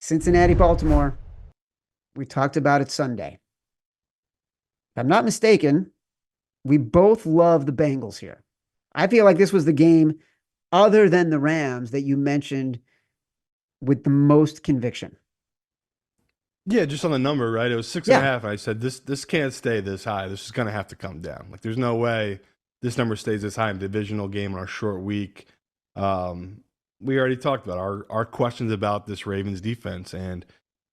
Cincinnati, Baltimore. We talked about it Sunday. If I'm not mistaken, we both love the Bengals here. I feel like this was the game, other than the Rams, that you mentioned with the most conviction. Yeah, just on the number, right? It was six and a Yeah. half. And I said this can't stay this high. This is gonna have to come down. Like there's no way this number stays this high in a divisional game on our short week. Um, we already talked about our questions about this Ravens defense and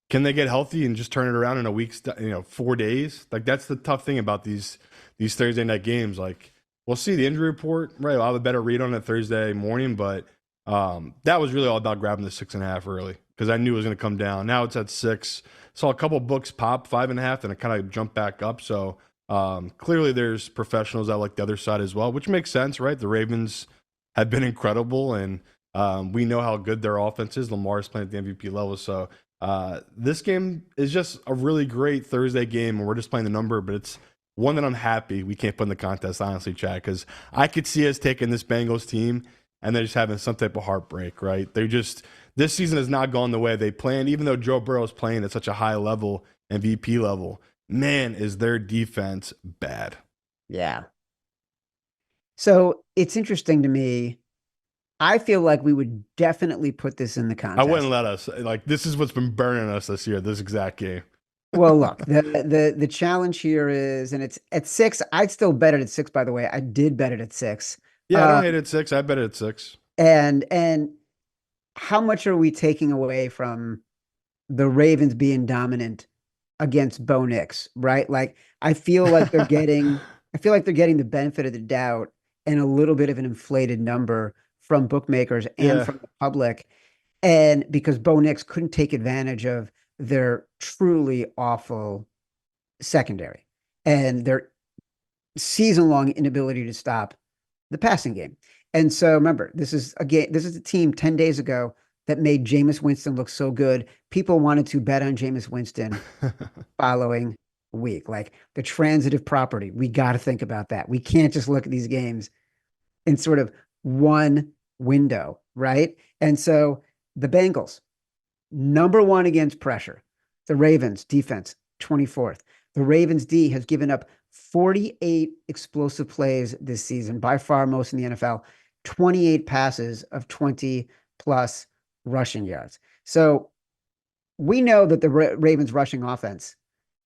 can they get healthy and just turn it around in a week's 4 days? Like that's the tough thing about these Thursday night games. Like we'll see the injury report, right? I'll have a better read on it Thursday morning, but that was really all about grabbing the 6.5 early because I knew it was going to come down. Now it's at 6. Saw a couple books pop 5.5, and it kind of jumped back up. So clearly, there's professionals that like the other side as well, which makes sense, right? The Ravens have been incredible, and we know how good their offense is. Lamar is playing at the MVP level, so this game is just a really great Thursday game, and we're just playing the number, but it's one that I'm happy we can't put in the contest, honestly, Chad, because I could see us taking this Bengals team and they're just having some type of heartbreak, right? They're just this season has not gone the way they planned, even though Joe Burrow is playing at such a high level, MVP level. Man, is their defense bad. Yeah. So it's interesting to me. I feel like we would definitely put this in the I wouldn't contest. let us like this is what's been burning us this year, this exact game. Well, look, the challenge here is, and it's at 6. I'd still bet it at 6, by the way. I did bet it at 6. Yeah, I Uh, don't hate it at 6. I bet it at 6. and how much are we taking away from the Ravens being dominant against Bo Nix, right? Like I feel like they're getting the benefit of the doubt and a little bit of an inflated number from bookmakers and Yeah. from the public. And because Bo Nix couldn't take advantage of their truly awful secondary and their season long inability to stop the passing game. And so remember, this is a team 10 days ago that made Jameis Winston look so good. People wanted to bet on Jameis Winston following week. Like the transitive property, we got to think about that. We can't just look at these games in sort of one window, right? And so the Bengals, number one against pressure. The Ravens defense, 24th. The Ravens D has given up 48 explosive plays this season, by far most in the NFL, 28 passes of 20 plus rushing yards. So we know that the Ravens rushing offense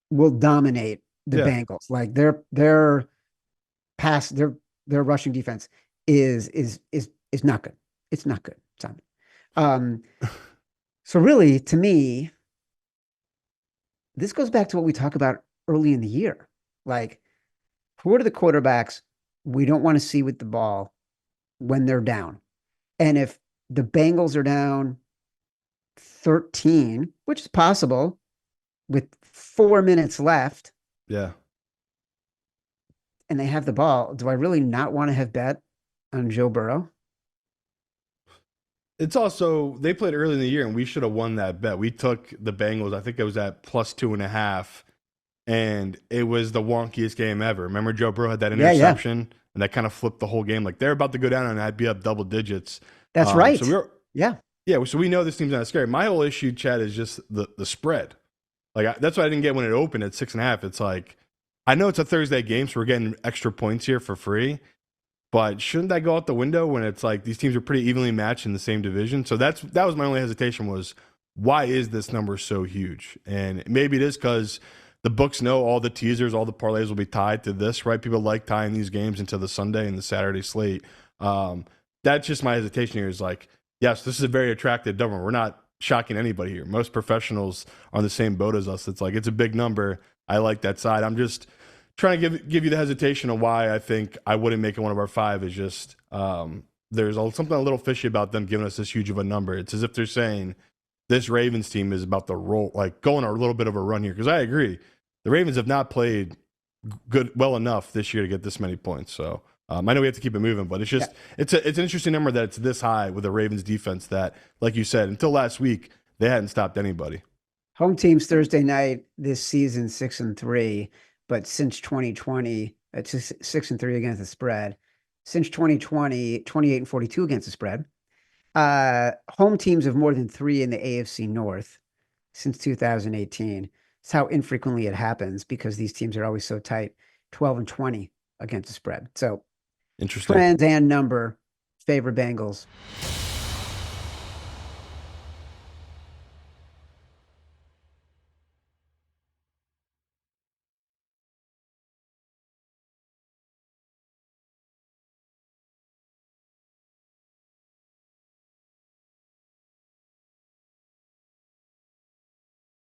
will dominate the Yeah. Bengals. Like pass their rushing defense is not good. It's not good, Simon. Um, so really, to me, this goes back to what we talked about early in the year. Like, who are the quarterbacks we don't want to see with the ball when they're down? And if the Bengals are down 13, which is possible with 4 minutes left, Yeah. and they have the ball, do I really not want to have bet on Joe Burrow? It's also they played early in the year and we should have won that bet. We took the Bengals, I think it was at +2.5, and it was the wonkiest game ever. Remember Joe Burrow had that Yeah, yeah. interception and that kind of flipped the whole game. Like they're about to go down and I'd be up double digits. That's So we right. were Yeah. yeah, so we know this team's not scary. My whole issue, Chad, is just the spread. Like that's what I didn't get when it opened at 6.5. It's like I know it's a Thursday game, so we're getting extra points here for free. But shouldn't that go out the window when it's like these teams are pretty evenly matched in the same division? So that was my only hesitation was why is this number so huge? And maybe it is because the books know all the teasers, all the parlays will be tied to this, right? People like tying these games into the Sunday and the Saturday slate. That's just my hesitation here is like, yes, this is a very attractive number. We're not shocking anybody here. Most professionals are on the same boat as us. It's like it's a big number. I like that side. I'm just trying to give you the hesitation of why I think I wouldn't make it one of our 5 is just there's something a little fishy about them giving us this huge of a number. It's as if they're saying this Ravens team is about to roll, like going a little bit of a run here. Because I agree, the Ravens have not played well enough this year to get this many points. So I know we have to keep it moving, but it's just it's an interesting number that it's this high with the Ravens defense that, like you said, until last week they hadn't stopped anybody. Home teams Thursday night this season 6-3, but since 2020, it's 6-3 against the spread. Since 2020, 28-42 against the spread. Home teams have more than 3 in the AFC North. since 2018. It's how infrequently it happens because these teams are always so tight, 12 and 20 against the spread. So Interesting. trends and number favor Bengals.